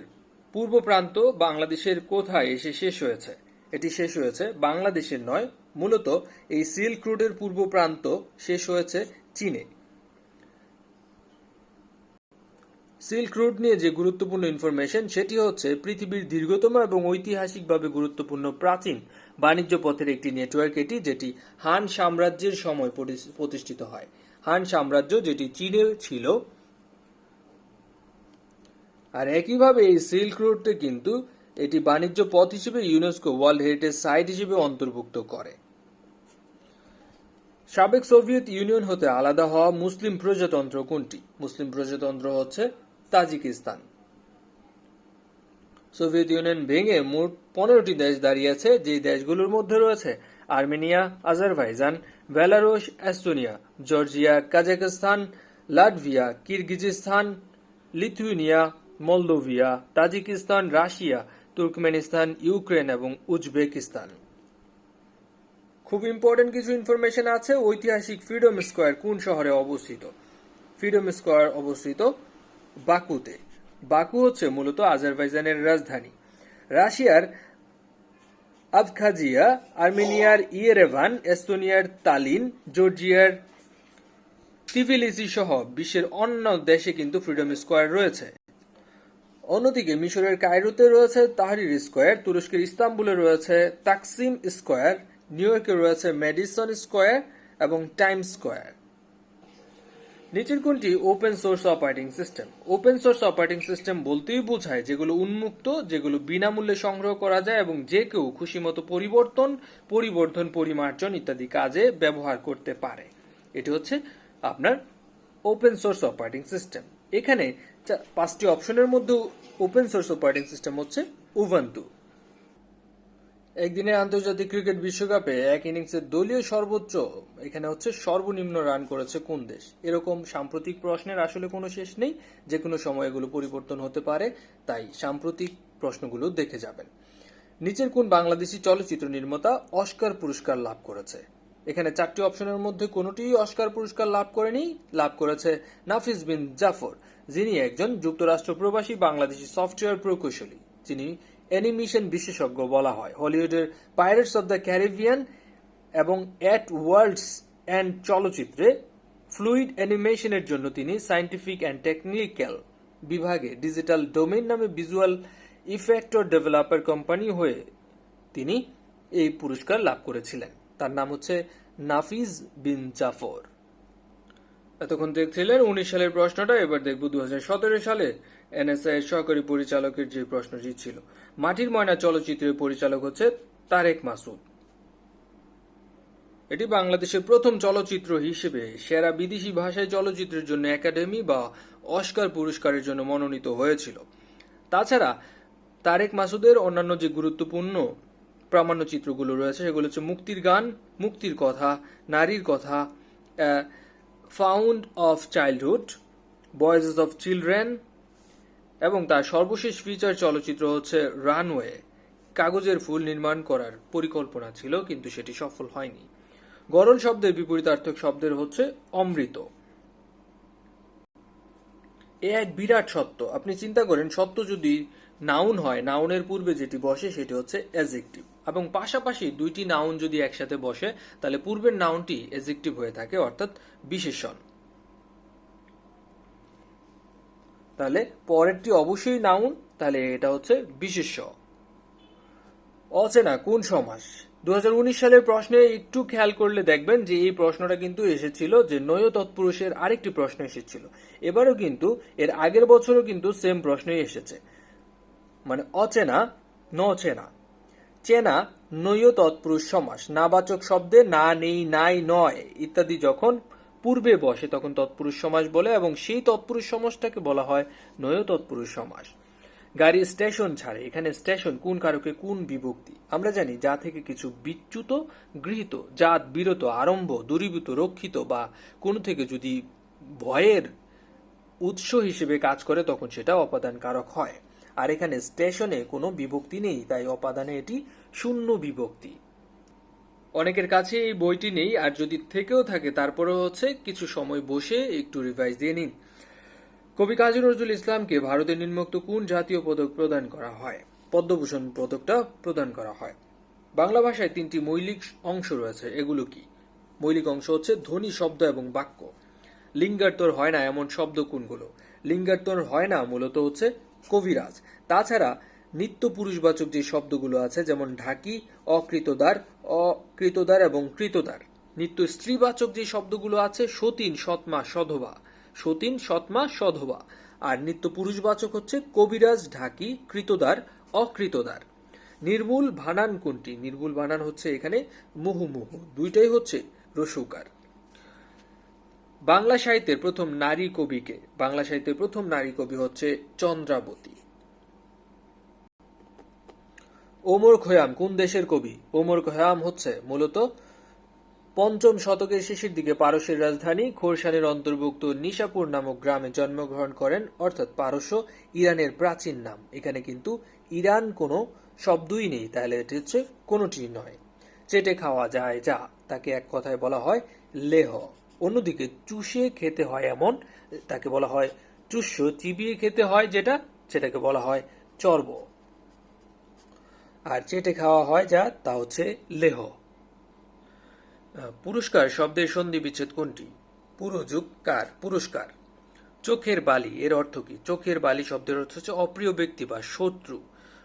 পূর্ব প্রান্ত বাংলাদেশের কোথায় এসে শেষ হয়েছে? এটি শেষ হয়েছে বাংলাদেশের নয়, মূলত এই সিল্ক রোডের পূর্ব প্রান্ত শেষ হয়েছে চীনে। সিল্ক রুট নিয়ে যে গুরুত্বপূর্ণ ইনফরমেশন সেটি হচ্ছে পৃথিবীর দীর্ঘতম এবং ঐতিহাসিকভাবে গুরুত্বপূর্ণ প্রাচীন বাণিজ্য পথের একটি নেটওয়ার্ক এটি, যেটি হান সাম্রাজ্যের সময় প্রতিষ্ঠিত হয়। হান সাম্রাজ্য যেটি চীনে ছিল। আর একইভাবে এই সিল্ক রুটে কিন্তু এটি বাণিজ্য পথ হিসেবে ইউনেস্কো ওয়ার্ল্ড হেরিটেজ সাইট হিসেবে অন্তর্ভুক্ত করে। সাবেক সোভিয়েত ইউনিয়ন হতে আলাদা হওয়া মুসলিম প্রজাতন্ত্র কোনটি? মুসলিম প্রজাতন্ত্র হচ্ছে তাজিকিস্তান। সোভিয়েত ইউনিয়ন ভেঙে মোট 15টি দেশ দাঁড়িয়েছে, যে দেশগুলোর মধ্যে রয়েছে Armenia, Azerbaijan, Belarus, Estonia, Georgia, Kazakhstan, Latvia, Kyrgyzstan, Lithuania, Moldavia, Tajikistan, Russia, Turkmenistan, Ukraine এবং উজবেকিস্তান। খুব ইম্পর্টেন্ট কিছু ইনফরমেশন আছে। ঐতিহাসিক ফ্রিডম স্কোয়ার কোন শহরে অবস্থিত? ফ্রিডম স্কোয়ার অবস্থিত বাকুতে। বাকু হচ্ছে মূলত আজারবাইজানের রাজধানী। রাশিয়ার আবখাজিয়া, আর্মেনিয়ার ইয়েরেভান, এস্তোনিয়ার তালিন, জর্জিয়ার তিবিলিসি সহ বিশ্বের অন্য দেশে কিন্তু ফ্রিডম স্কোয়ার রয়েছে। অন্যদিকে মিশরের কায়রোতে রয়েছে তাহরির স্কোয়ার, তুরস্কের ইস্তাম্বুলে রয়েছে তাকসিম স্কোয়ার, নিউ ইয়র্কে রয়েছে ম্যাডিসন স্কোয়ার এবং টাইমস স্কোয়ার। নিচের কোনটি open source operating system? Open source operating system বলতেই বোঝায় যেগুলো উন্মুক্ত, যেগুলো বিনামূল্যে সংগ্রহ করা যায় এবং যে কেউ খুশিমতো পরিবর্ধন, পরিমার্জন ইত্যাদি কাজে ব্যবহার করতে পারে। এটি হচ্ছে আপনার ওপেন সোর্স অপারেটিং সিস্টেম। এখানে 5টি অপশনের মধ্যে ওপেন সোর্স অপারেটিং সিস্টেম হচ্ছে উবুন্টু। একদিনের আন্তর্জাতিক ক্রিকেট বিশ্বকাপে এক ইনিংসের দলীয় সর্বোচ্চ এখানে হচ্ছে সর্বনিম্ন রান করেছে কোন দেশ? এরকম সাম্প্রতিক প্রশ্নের আসলে কোনো শেষ নেই, যে কোনো সময় এগুলো পরিবর্তন হতে পারে, তাই সাম্প্রতিক প্রশ্নগুলো দেখে যাবেন। নিচের কোন বাংলাদেশি চলচ্চিত্র নির্মাতা অস্কার পুরস্কার লাভ করেছে? এখানে 4টি অপশনের মধ্যে কোনোটি অস্কার পুরস্কার লাভ করেনি। লাভ করেছে নাফিস বিন জাফর, যিনি একজন যুক্তরাষ্ট্র প্রবাসী বাংলাদেশি সফটওয়্যার প্রকৌশলী, যিনি অ্যানিমেশন বিশেষজ্ঞ বলা হয়। হলিউডের পাইরেটস অব দ্য ক্যারিবিয়ান এবং অ্যাট ওয়ার্ল্ডস এন্ড চলচ্চিত্রে ফ্লুইড অ্যানিমেশনের জন্য তিনি সায়েন্টিফিক অ্যান্ড টেকনিক্যাল বিভাগে ডিজিটাল ডোমেইন নামে ভিজুয়াল ইফেক্টর ডেভেলপার কোম্পানি হয়ে তিনি এই পুরস্কার লাভ করেছিলেন। তার নাম হচ্ছে নাফিস বিন জাফর। এতক্ষণ দেখছিলেন 19 সালের প্রশ্নটা, এবার দেখব 2017 সালে এনএসআই এর সহকারী পরিচালকের যে প্রশ্নটি ছিল। মাটির ময়না চলচ্চিত্রের পরিচালক হচ্ছে তারেক মাসুদ। এটি বাংলাদেশের প্রথম চলচ্চিত্র হিসেবে সেরা বিদেশি ভাষায় চলচ্চিত্রের জন্য একাডেমি বা অস্কার পুরস্কারের জন্য মনোনীত হয়েছিল। তাছাড়া তারেক মাসুদের অন্যান্য যে গুরুত্বপূর্ণ প্রামাণ্যচিত্রগুলো রয়েছে সেগুলো হচ্ছে মুক্তির গান, মুক্তির কথা, নারীর কথা, found of childhood, voices of children এবং তার সর্বশেষ ফিচার চলচ্চিত্র হচ্ছে রানওয়ে। কাগজের ফুল নির্মাণ করার পরিকল্পনা ছিল কিন্তু সেটি সফল হয়নি। গরল শব্দের বিপরীতার্থক শব্দের হচ্ছে অমৃত। এ এক বিরাট সত্য। আপনি চিন্তা করেন, সত্য যদি নাউন হয়, নাউনের পূর্বে যেটি বসে সেটি হচ্ছে অ্যাডজেক্টিভ, এবং পাশাপাশি দুইটি নাউন যদি একসাথে বসে তাহলে পূর্বের নাউনটি অ্যাডজেক্টিভ হয়ে থাকে, অর্থাৎ বিশেষণ। তাহলে পরেরটি অবশ্যই নাউন, তাহলে এটা হচ্ছে বিশেষ্য। অচেনা কোন সমাস? 2019 সালের প্রশ্নে একটু খেয়াল করলে দেখবেন যে এই প্রশ্নটা কিন্তু এসেছিল, যে নয় তৎপুরুষের আরেকটি প্রশ্ন এসেছিল। এবারও কিন্তু এর আগের বছরও কিন্তু সেম প্রশ্নই এসেছে, মানে অচেনা, নচেনা। চেনা নয় তৎপুরুষ সমাস। নাবাচক শব্দে না, নেই, নাই, নয় ইত্যাদি যখন পূর্বে বসে তখন তৎপুরুষ সমাস বলে, এবং সেই তৎপুরুষ সমাসটাকে বলা হয় নয় তৎপুরুষ সমাস। গাড়ি স্টেশন ছাড়ে, এখানে স্টেশন কোন কারকে কোন বিভক্তি? আমরা জানি যা থেকে কিছু বিচ্যুত, গৃহীত, জাত, বিরত, আরম্ভ, দূরীভূত, রক্ষিত বা কোন থেকে যদি ভয়ের উৎস হিসেবে কাজ করে তখন সেটা অপাদান কারক হয়। আর এখানে স্টেশনে কোনো বিভক্তি নেই, তাই অপাদানে এটি শূন্য বিভক্তি। অনেকের কাছে এই বইটি নেই, আর যদি থেকেও থাকে তারপরে হচ্ছে কিছু সময় বসে একটু রিভাইজ দিয়ে নিন। কবি কাজী নজরুল ইসলামকে ভারতের নিম্নোক্ত কোন জাতীয় পদক প্রদান করা হয়? পদ্মভূষণ পদকটা প্রদান করা হয়। বাংলা ভাষায় 3টি মৌলিক অংশ রয়েছে, এগুলো কি? মৌলিক অংশ হচ্ছে ধ্বনি, শব্দ এবং বাক্য। লিঙ্গার্তর হয় না এমন শব্দ কোনগুলো? লিঙ্গার্তর হয় না মূলত হচ্ছে কবিরাজ। তাছাড়া নিত্য পুরুষবাচক যে শব্দগুলো আছে, যেমন ঢাকি, অকৃতদার এবং কৃতদার। নিত্য স্ত্রীবাচক যে শব্দগুলো আছে, সতীন, সৎমা, সধবা। সতীন, সৎমা, সধবা। আর নিত্য পুরুষবাচক হচ্ছে কবিরাজ, ঢাকি, কৃতদার, অকৃতদার। নির্মূল বানান কোনটি? নির্মূল বানান হচ্ছে এখানে মুহুমুহু, দুইটাই হচ্ছে রসুকার। বাংলা সাহিত্যের প্রথম নারী কবিকে? বাংলা সাহিত্যের প্রথম নারী কবি হচ্ছে চন্দ্রাবতী। ওমর খৈয়াম কোন দেশের কবি? ওমর খৈয়াম হচ্ছে মূলত 5ম শতকের শেষের দিকে পারস্যের রাজধানী খোরসানের অন্তর্ভুক্ত নিশাপুর নামক গ্রামে জন্মগ্রহণ করেন, অর্থাৎ পারস্য ইরানের প্রাচীন নাম। এখানে কিন্তু ইরান কোনো শব্দই নেই, তাহলে এটি হচ্ছে কোনোটি নয়। চেটে খাওয়া যায় যা, তাকে এক কথায় বলা হয় লেহ। অন্যদিকে চুষে খেতে হয় এমন, তাকে বলা হয় চুষ্য। চিবিয়ে খেতে হয় যেটা, সেটাকে বলা হয় চর্ব। আর চেটে খাওয়া হয় যা, তা হচ্ছে লেহ। পুরস্কার শব্দের সন্ধি বিচ্ছেদ কোনটি? পুরোযুগ কার পুরস্কার। চোখের বালি এর অর্থ কি? চোখের বালি শব্দের অর্থ হচ্ছে অপ্রিয় ব্যক্তি বা শত্রু।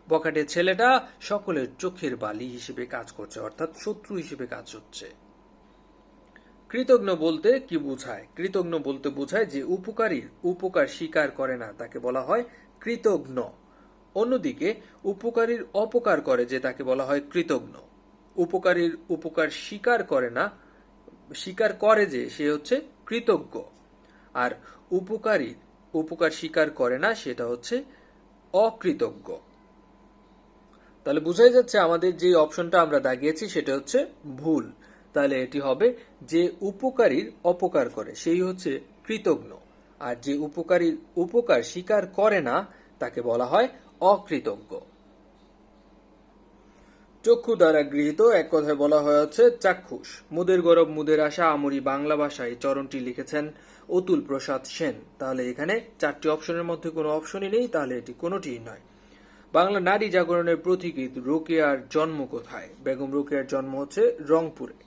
বখাটে ছেলেটা সকলের চোখের বালি হিসেবে কাজ করছে, অর্থাৎ শত্রু হিসেবে কাজ হচ্ছে। কৃতজ্ঞ বলতে কি বোঝায়? কৃতজ্ঞ বলতে বোঝায় যে উপকারীর উপকার স্বীকার করে না, তাকে বলা হয় কৃতজ্ঞ। অন্যদিকে উপকারীর অপকার করে যে, তাকে বলা হয় কৃতজ্ঞ। উপকারীর উপকার স্বীকার করে না, স্বীকার করে যে, সে হচ্ছে কৃতজ্ঞ। আর উপকারীর উপকার স্বীকার করে না, সেটা হচ্ছে অকৃতজ্ঞ। তাহলে বোঝাই যাচ্ছে আমাদের যে অপশনটা আমরা দাগিয়েছি সেটা হচ্ছে ভুল। তাহলে এটি হবে যে উপকারীর অপকার করে সেই হচ্ছে কৃতজ্ঞ, আর যে উপকারীর উপকার স্বীকার করে না তাকে বলা হয় অকৃতজ্ঞ। চক্ষু দ্বারা গৃহীত এক কথায় বলা হয় হচ্ছে চাক্ষুষ। মুদের গৌরব মুদের আশা আমরি বাংলা ভাষায় চরণটি লিখেছেন অতুল প্রসাদ সেন। তাহলে এখানে 4টি অপশনের মধ্যে কোনো অপশনই নেই, তাহলে এটি কোনোটিই নয়। বাংলা নারী জাগরণের প্রতীকী রোকেয়ার জন্ম কোথায়? বেগম রোকেয়ার জন্ম হচ্ছে রংপুরে।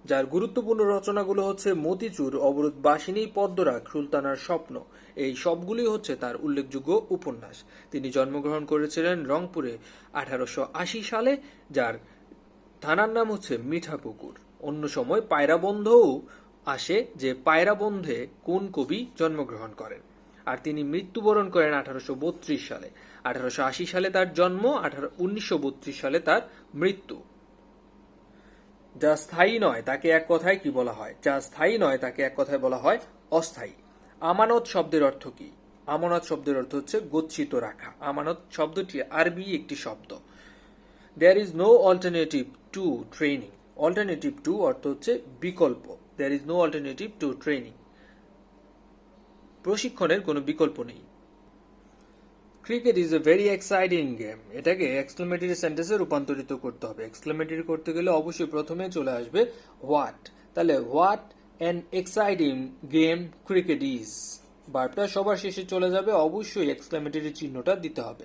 যার গুরুত্বপূর্ণ রচনাগুলো হচ্ছে মতিচুর, অবরোধবাসিনী, পদ্মরাগ, সুলতানার স্বপ্ন। এই সবগুলি হচ্ছে তার উল্লেখযোগ্য উপন্যাস। তিনি জন্মগ্রহণ করেছিলেন রংপুরে 1880 সালে, যার থানার নাম হচ্ছে মিঠাপুকুর। অন্য সময় পায়রাবন্ধও আসে যে পায়রাবন্ধে কোন কবি জন্মগ্রহণ করেন। আর তিনি মৃত্যুবরণ করেন 1832 সালে। 1880 সালে তার জন্ম, 1932 সালে তার মৃত্যু। যা স্থায়ী নয় তাকে এক কথায় কি বলা হয়? যা স্থায়ী নয় তাকে এক কথায় বলা হয় অস্থায়ী। আমানত শব্দের অর্থ কি? আমানত শব্দের অর্থ হচ্ছে গচ্ছিত রাখা। আমানত শব্দটি আরবি একটি শব্দ। There is no alternative to training. Alternative to অর্থ হচ্ছে বিকল্প। There is no alternative to training, প্রশিক্ষণের কোনো বিকল্প নেই। Cricket is a very exciting game. এটাকে এক্সক্লেমেটরি সেন্টেন্সে রূপান্তরিত করতে হবে। এক্সক্লেমেটরি করতে গেলে অবশ্যই প্রথমে চলে আসবে হোয়াট। তাহলে what an exciting game cricket is. ভার্বটা সবার শেষে চলে যাবে, অবশ্যই এক্সক্লেমেটরি চিহ্নটা দিতে হবে।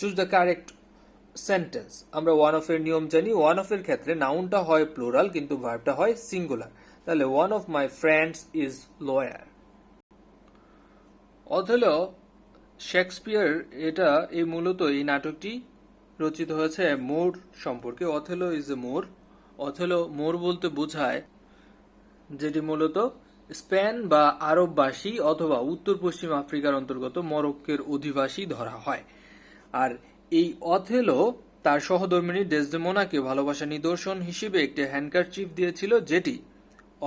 Choose the correct sentence. আমরা ওয়ান অফ এর নিয়ম জানি। ওয়ান অফ এর ক্ষেত্রে নাউনটা হয় প্লুরাল কিন্তু ভার্বটা হয় সিঙ্গুলার। তাহলে one of my friends is lawyer. Othello Shakespeare, এটা এই মূলত এই নাটকটি রচিত হয়েছে মোর সম্পর্কে। Othello is a Moor. Othello Moor বলতে বোঝায় যেটি মূলত স্পেন বা আরববাসী অথবা উত্তর পশ্চিম আফ্রিকার অন্তর্গত মরক্কোর অধিবাসী ধরা হয়। আর এই অথেলো তার সহধর্মিণী ডেসডেমোনাকে ভালোবাসা নিদর্শন হিসেবে একটি হ্যান্ডকারচিফ দিয়েছিল, যেটি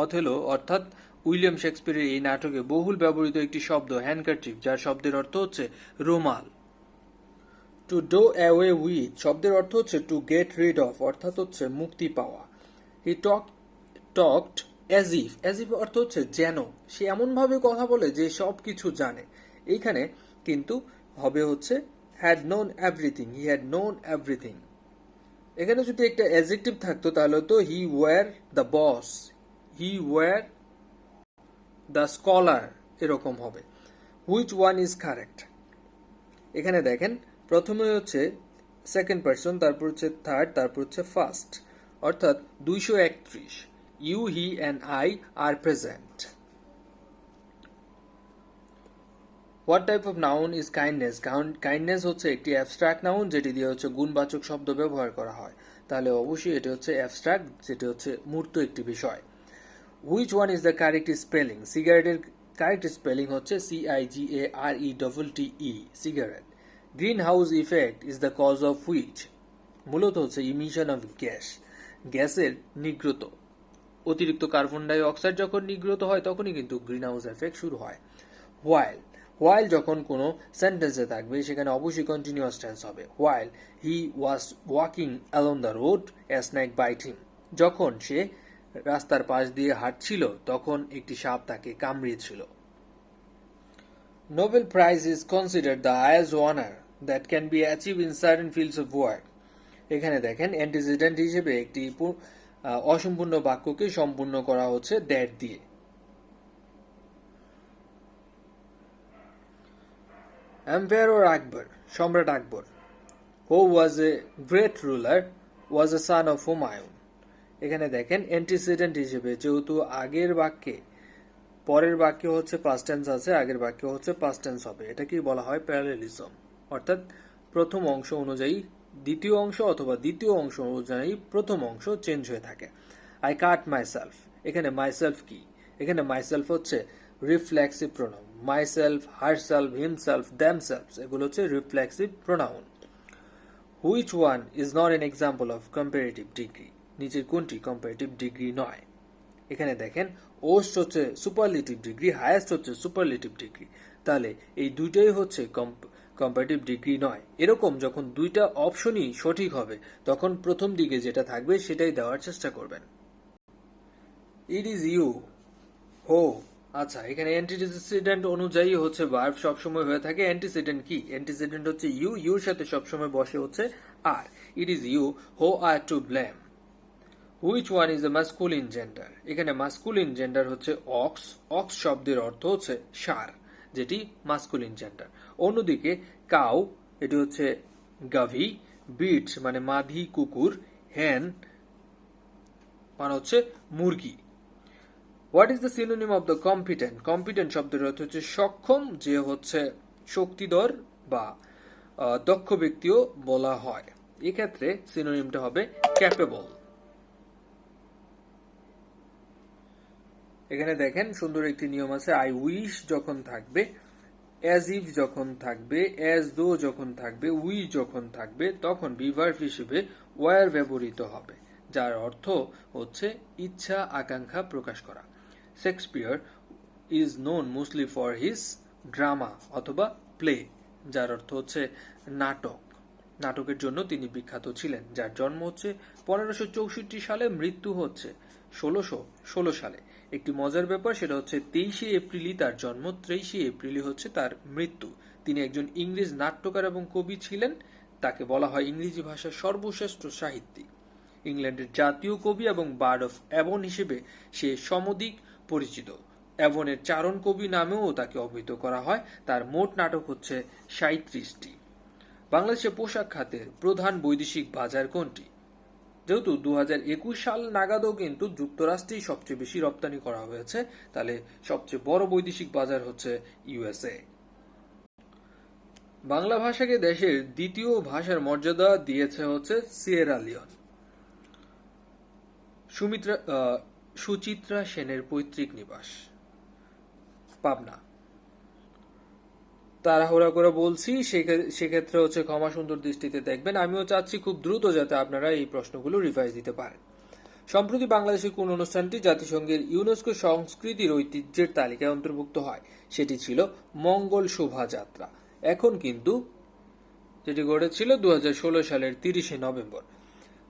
অথেলো অর্থাৎ উইলিয়াম শেক্সপিয়ারের এই নাটকে বহুল ব্যবহৃত একটি শব্দ হ্যান্ডকারচিফ, যার শব্দের অর্থ হচ্ছে রুমাল। টু ডু অ্যাওয়ে উইথ শব্দের অর্থ হচ্ছে টু গেট রিড অফ, অর্থাৎ হচ্ছে মুক্তি পাওয়া। হি talked as if. As if অর্থ হচ্ছে যেন। সে এমনভাবে কথা বলে যে সব কিছু জানে। এইখানে কিন্তু হবে হচ্ছে had known everything. He had known everything. এখানে যদি একটা অ্যাডজেক্টিভ থাকতো তাহলে তো হি war the boss, he war the scholar, এরকম হবে। হুইচ ওয়ান ইজ কারেক্ট, এখানে দেখেন প্রথমে হচ্ছে সেকেন্ড পার্সন, তারপর হচ্ছে থার্ড, তারপর হচ্ছে ফার্স্ট, অর্থাৎ 231। You, he and I are present. What type of noun is kindness, kindness হচ্ছে একটি অ্যাবস্ট্রাক্ট নাউন যেটি দিয়ে হচ্ছে গুণবাচক শব্দ ব্যবহার করা হয়, তাহলে অবশ্যই এটি হচ্ছে অ্যাবস্ট্রাক্ট, যেটি হচ্ছে মূর্ত একটি বিষয়। Which one is the correct spelling, সিগারেটের কারেক্ট স্পেলিং হচ্ছে CIGARETTE, cigarette. Greenhouse effect is the cause of which, মূলত হচ্ছে ইমিশন অফ গ্যাস, গ্যাসের নির্গত, অতিরিক্ত কার্বন ডাই অক্সাইড যখন নির্গত হয় তখনই কিন্তু গ্রিন হাউস এফেক্ট শুরু হয়। হোয়াইল, হোয়াইল যখন কোনো সেন্টেন্সে থাকবে সেখানে অবশ্যই কন্টিনিউয়াস টেন্স হবে। While he was walking along the road a snake bite him, যখন সে রাস্তার পাশ দিয়ে হাঁটছিল তখন একটি সাপ তাকে কামড়িয়েছিল। Nobel prize is considered the highest honour that can be achieve in certain fields of work. এখানে দেখেন অ্যান্টিসিডেন্ট হিসেবে একটি অসম্পূর্ণ বাক্যকে সম্পূর্ণ করা হচ্ছে দ্যাট দিয়ে। এম্পায়ার আকবর, সম্রাট Akbar. Who was a great ruler was a son of Humayun. এখানে দেখেন অ্যান্টিসিডেন্ট হিসেবে যেহেতু আগের বাক্যে পরের বাক্যে হচ্ছে পাস্ট টেন্স আছে, আগের বাক্য হচ্ছে পাস্ট টেন্স হবে, এটা কি বলা হয় প্যারালেলিজম, অর্থাৎ প্রথম অংশ অনুযায়ী দ্বিতীয় অংশ অথবা দ্বিতীয় অংশ অনুযায়ী প্রথম অংশ চেঞ্জ হয়ে থাকে। আই কাট মাইসেলফ, এখানে মাইসেলফ কি, এখানে মাইসেলফ হচ্ছে reflexive pronoun, myself, herself, himself, themself এগুলো হচ্ছে reflexive pronoun. Which one is not an example of comparative degree, নিচের কোনটি কম্পারেটিভ ডিগ্রি নয়। এখানে দেখেন ওস্ট হচ্ছে সুপারলেটিভ ডিগ্রি, হায়েস্ট হচ্ছে সুপারলেটিভ ডিগ্রি, তাহলে এই দুইটাই হচ্ছে কম্পারেটিভ ডিগ্রি নয়। এরকম যখন দুইটা অপশনই সঠিক হবে তখন প্রথম দিকে যেটা থাকবে সেটাই দেওয়ার চেষ্টা করবেন। ইট ইজ ইউ, হো, আচ্ছা এখানে অ্যান্টিসিডেন্ট অনুযায়ী হচ্ছে ভার্ব সবসময় হয়ে থাকে। অ্যান্টিসিডেন্ট কি, অ্যান্টিসিডেন্ট হচ্ছে ইউ, ইউর সাথে সবসময় বসে হচ্ছে আর। ইট is you who are to blame. Which one is the masculine gender, এখানে মাস্কুলিন জেন্ডার হচ্ছে অক্স, অক্স শব্দের অর্থ হচ্ছে ষাঁড়, যেটি মাস্কুলিন জেন্ডার। অন্যদিকে কাউ, এটি হচ্ছে গাভী, বিট মানে মাধি কুকুর, হ্যান মানে হচ্ছে মুরগি। What is the synonym of the competent, competent শব্দের অর্থ হচ্ছে সক্ষম, যে হচ্ছে শক্তিধর বা দক্ষ ব্যক্তিও বলা হয়, এক্ষেত্রে সিনোনিমটা হবে ক্যাপেবল। এখানে দেখেন সুন্দর একটি নিয়ম আছে, আই উইশ যখন থাকবে, অ্যাজ ইফ যখন থাকবে, অ্যাজ দো যখন থাকবে, উইশ যখন থাকবে তখন বিভার্ব হিসেবে ওয়ার ব্যবহৃত হবে, যার অর্থ হচ্ছে ইচ্ছা আকাঙ্ক্ষা প্রকাশ করা। Shakespeare is known mostly for his drama অথবা প্লে, যার অর্থ হচ্ছে নাটক, নাটকের জন্য তিনি বিখ্যাত ছিলেন, যার জন্ম হচ্ছে 1564 সালে, মৃত্যু হচ্ছে 1616 সালে। একটি মজার ব্যাপার সেটা হচ্ছে 23শে এপ্রিলই তার জন্ম, 23শে এপ্রিলই হচ্ছে তার মৃত্যু। তিনি একজন ইংরেজ নাট্যকার এবং কবি ছিলেন, তাকে বলা হয় ইংরেজি ভাষার সর্বশ্রেষ্ঠ সাহিত্যিক। ইংল্যান্ডের জাতীয় কবি এবং বার্ড অফ অ্যাভন হিসেবে সে সমধিক পরিচিত। অ্যাভনের চারণ কবি নামেও তাকে অভিহিত করা হয়। তার মোট নাটক হচ্ছে 37টি। বাংলাদেশের পোশাক খাতের প্রধান বৈদেশিক বাজার কোনটি, যেহেতু 2021 সাল নাগাদও কিন্তু যুক্তরাষ্ট্রেই সবচেয়ে বেশি রপ্তানি করা হয়েছে, তাহলে সবচেয়ে বড় বৈদেশিক বাজার হচ্ছে ইউএসএ। বাংলা ভাষাকে দেশের দ্বিতীয় ভাষার মর্যাদা দিয়েছে হচ্ছে সিয়েরা লিওন। সুচিত্রা সেনের পৈতৃক নিবাস পাবনা। তাড়াহুড়া করে বলছি, সেক্ষেত্রে হচ্ছে ক্ষমা সুন্দর দৃষ্টিতে দেখবেন। আমিও চাচ্ছি খুব দ্রুত যাতে আপনারা এই প্রশ্নগুলো রিভাইজ দিতে পারেন। সম্প্রতি বাংলাদেশের কোন অনুষ্ঠানটি জাতিসংঘের ইউনেস্কো সংস্কৃতির ঐতিহ্যের তালিকায় অন্তর্ভুক্ত হয়, সেটি ছিল মঙ্গল শোভাযাত্রা। এখন কিন্তু যেটি ঘটেছিল 2016 সালের 30শে নভেম্বর।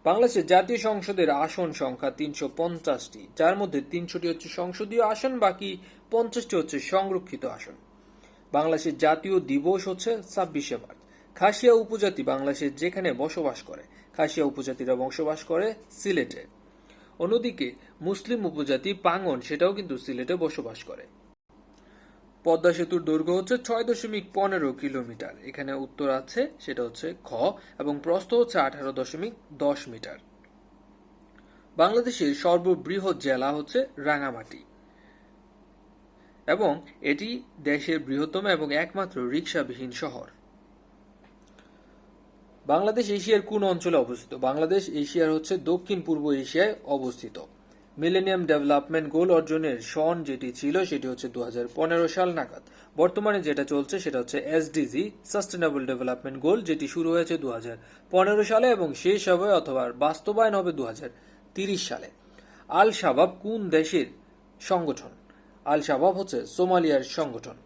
বাংলাদেশের জাতীয় সংসদের আসন সংখ্যা 350টি, যার মধ্যে 300টি হচ্ছে সংসদীয় আসন, বাকি 50টি হচ্ছে সংরক্ষিত আসন। বাংলাদেশের জাতীয় দিবস হচ্ছে 26শে মার্চ। খাসিয়া উপজাতি বাংলাদেশের যেখানে বসবাস করে, খাসিয়া উপজাতিরা বসবাস করে সিলেটে। অন্যদিকে মুসলিম উপজাতি পাঙ্গন সেটাও কিন্তু সিলেটে বসবাস করে। পদ্মা সেতুর দৈর্ঘ্য হচ্ছে 6.15 কিলোমিটার। এখানে উত্তর আছে, সেটা হচ্ছে খ, এবং প্রস্থ হচ্ছে 18.10 মিটার। বাংলাদেশের সর্ববৃহৎ জেলা হচ্ছে রাঙামাটি এবং এটি দেশের বৃহত্তম এবং একমাত্র রিক্সাবিহীন শহর। বাংলাদেশ এশিয়ার কোন অঞ্চলে অবস্থিত? বাংলাদেশ এশিয়ার হচ্ছে দক্ষিণ পূর্ব এশিয়ায় অবস্থিত। মিলেনিয়াম ডেভেলপমেন্ট গোল অর্জনের সন যেটি ছিল সেটি হচ্ছে 2015 সাল নাগাদ। বর্তমানে যেটা চলছে সেটা হচ্ছে এসডিজি, সাস্টেনেবল ডেভেলপমেন্ট গোল, যেটি শুরু হয়েছে 2015 সালে এবং শেষ হবে অথবা বাস্তবায়ন হবে 2030 সালে। আল শাবাব কোন দেশের সংগঠন? আল শাবাব হচ্ছে সোমালিয়ার সংগঠন।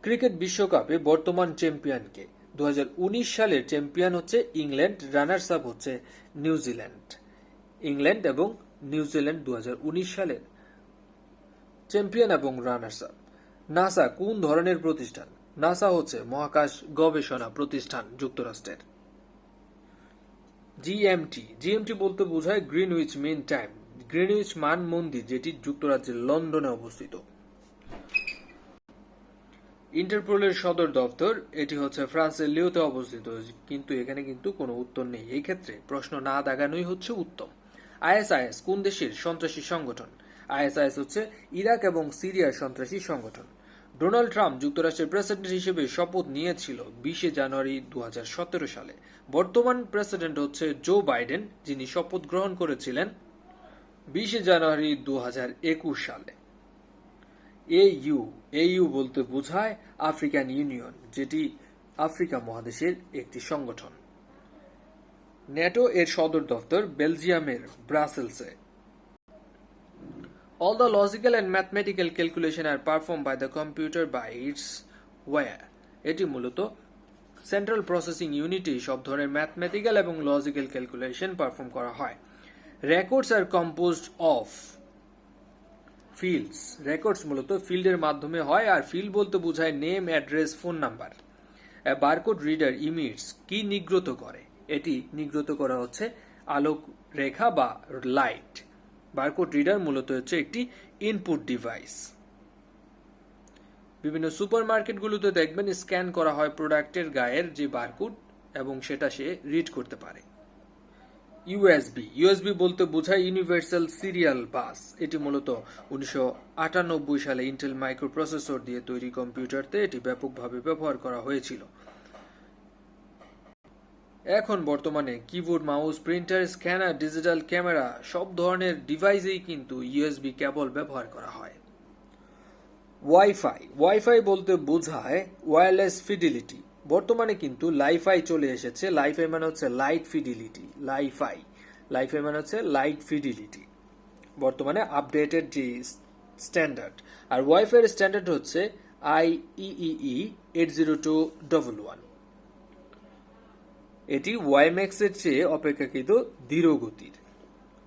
ক্রিকেট বিশ্বকাপে বর্তমান চ্যাম্পিয়ন কে? 2019 সালের চ্যাম্পিয়ন হচ্ছে ইংল্যান্ড, রানার্স আপ হচ্ছে নিউজিল্যান্ড। ইংল্যান্ড এবং নিউজিল্যান্ড 2019 সালের চ্যাম্পিয়ন এবং রানার্স আপ। নাসা কোন ধরনের প্রতিষ্ঠান? নাসা হচ্ছে মহাকাশ গবেষণা প্রতিষ্ঠান যুক্তরাষ্ট্রের। জিএমটি বলতে বোঝায় গ্রিনউইচ মিন টাইম। গ্রিনউইচ মান মন্দির যেটি যুক্তরাজ্যের লন্ডনে অবস্থিত। ইন্টারপোলের সদর দপ্তর এটি হচ্ছে ফ্রান্সের লিওতে অবস্থিত, কিন্তু এখানে কিন্তু কোনো উত্তর নেই। এই ক্ষেত্রে প্রশ্ন না দাগানোই হচ্ছে উত্তম। আইএসআইএস কোন দেশের সন্ত্রাসী সংগঠন? আইএসআইএস হচ্ছে ইরাক এবং সিরিয়ার সন্ত্রাসী সংগঠন। ডোনাল্ড ট্রাম্প যুক্তরাষ্ট্রের প্রেসিডেন্ট হিসেবে শপথ নিয়েছিল 20 জানুয়ারি 2017 সালে। বর্তমান প্রেসিডেন্ট হচ্ছে জো বাইডেন, যিনি শপথ গ্রহণ করেছিলেন 20 জানুয়ারি 2021 সালে। এইউ বলতে বোঝায় আফ্রিকান ইউনিয়ন, যেটি আফ্রিকা মহাদেশের একটি সংগঠন। ন্যাটো এর সদর দপ্তর বেলজিয়ামের ব্রাসেলসে। All the logical and mathematical calculation are performed by the computer by its where? এটি মূলত সেন্ট্রাল প্রসেসিং ইউনিটে সব ধরনের ম্যাথমেটিক্যাল এবং লজিক্যাল ক্যালকুলেশন পারফর্ম করা হয়। Records are composed of fields. Records মূলত ফিল্ডের মাধ্যমে হয়, আর ফিল্ড বলতে বোঝায় name, address, phone number. Barcode reader emits কি নিগ্রত করে? এটি নিগ্রত করা হচ্ছে আলোক রেখা বা লাইট। বারকোড রিডার মূলত হচ্ছে একটি ইনপুট ডিভাইস। বিভিন্ন সুপারমার্কেটগুলোতে দেখবেন স্ক্যান করা হয় প্রোডাক্টের গায়ের যে বারকোড এবং সেটা সে রিড করতে পারে। ইউএসবি বলতে বোঝায় ইউনিভার্সাল সিরিয়াল বাস। এটি মূলত 1998 সালে ইন্টেল মাইক্রোপ্রসেসর দিয়ে তৈরি কম্পিউটারতে এটি ব্যাপকভাবে ব্যবহার করা হয়েছিল। এখন বর্তমানে keyboard, mouse, printer, scanner, digital camera সব ধরনের ডিভাইসেই কিন্তু ইউএসবি কেবল ব্যবহার করা হয়। ওয়াইফাই বলতে বোঝায় ওয়্যারলেস ফিডিলিটি। বর্তমানে কিন্তু লাইফাই চলে এসেছে। লাইফাই মানে হচ্ছে লাইট ফিডিলিটি। লাইফাই মানে হচ্ছে লাইট ফিডিলিটি, বর্তমানে আপডেটেড যে স্ট্যান্ডার্ড। আর ওয়াইফাই এর স্ট্যান্ডার্ড হচ্ছে IEEE 802.11। এটি ওয়াইম্যাক্স এর চেয়ে অপেক্ষাকৃত ধীর গতির।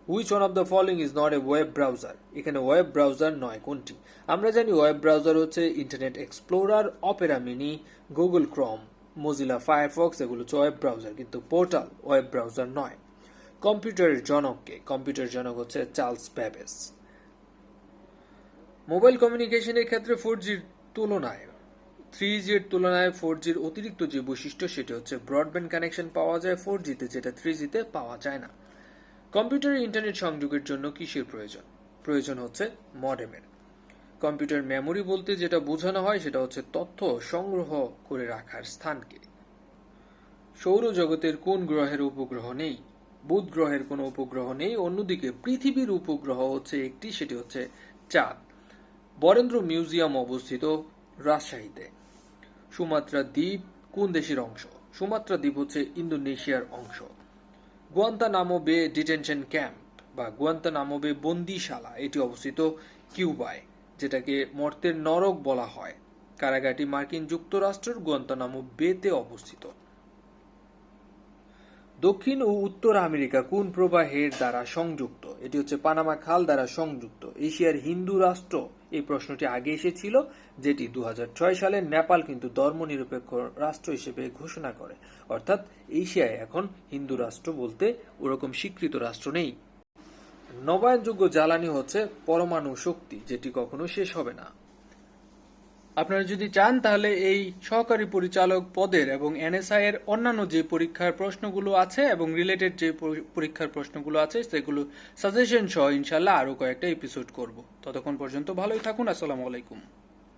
Which one of the following is not a web browser? এখানে ওয়েব ব্রাউজার নয় কোনটি? আমরা জানি ওয়েব ব্রাউজার হচ্ছে internet explorer, Opera mini, Google Chrome, Mozilla Firefox, এগুলো হচ্ছে ওয়েব ব্রাউজার, কিন্তু পোর্টাল ওয়েব ব্রাউজার নয়। কম্পিউটারের জনককে? কম্পিউটার জনক হচ্ছে চার্লস ব্যাবেজ। মোবাইল কমিউনিকেশনের ক্ষেত্রে 4G-র তুলনায় 3G-র তুলনায় 4G-র অতিরিক্ত যে বৈশিষ্ট্য সেটি হচ্ছে ব্রডব্যান্ড কানেকশন পাওয়া যায় 4G-তে, যেটা 3G-তে পাওয়া যায় না। কম্পিউটারে ইন্টারনেট সংযোগের জন্য কিসের প্রয়োজন? প্রয়োজন হচ্ছে মডেমের। কম্পিউটার মেমোরি বলতে যেটা বোঝানো হয় সেটা হচ্ছে তথ্য সংগ্রহ করে রাখার স্থানকে। সৌরজগতের কোন গ্রহের উপগ্রহ নেই? বুধ গ্রহের কোনো উপগ্রহ নেই। অন্যদিকে পৃথিবীর উপগ্রহ হচ্ছে একটি, সেটি হচ্ছে চাঁদ। বরেন্দ্র মিউজিয়াম অবস্থিত রাজশাহীতে। সুমাত্রা দ্বীপ কোন দেশের অংশ? সুমাত্রা দ্বীপ হচ্ছে ইন্দোনেশিয়ার অংশ। গুয়ান্তানামো বে ডিটেনশন ক্যাম্প বা গুয়ান্তানামো বে বন্দিশালা এটি অবস্থিত কিউবায়, যেটাকে মর্তের নরক বলা হয়। কারাগারটি মার্কিন যুক্তরাষ্ট্রের গুয়ান্তানামো বেতে অবস্থিত। দক্ষিণ ও উত্তর আমেরিকা কোন প্রবাহের দ্বারা সংযুক্ত? এটি হচ্ছে পানামা খাল দ্বারা সংযুক্ত। এশিয়ার হিন্দু রাষ্ট্র এই প্রশ্নটি আগে এসেছিল, যেটি 2006 সালে নেপাল কিন্তু ধর্মনিরপেক্ষ রাষ্ট্র হিসেবে ঘোষণা করে। অর্থাৎ এশিয়ায় এখন হিন্দু রাষ্ট্র বলতে ওরকম স্বীকৃত রাষ্ট্র নেই। নবায়নযোগ্য জ্বালানি হচ্ছে পরমাণু শক্তি, যেটি কখনো শেষ হবে না। আপনারা যদি চান তাহলে এই সহকারী পরিচালক পদের এবং এনএসআই এর অন্যান্য যে পরীক্ষার প্রশ্নগুলো আছে এবং রিলেটেড যে পরীক্ষার প্রশ্নগুলো আছে সেগুলো সাজেশন সহ ইনশাল্লাহ আরো কয়েকটা এপিসোড করব। ততক্ষণ পর্যন্ত ভালোই থাকুন। আসসালামু আলাইকুম।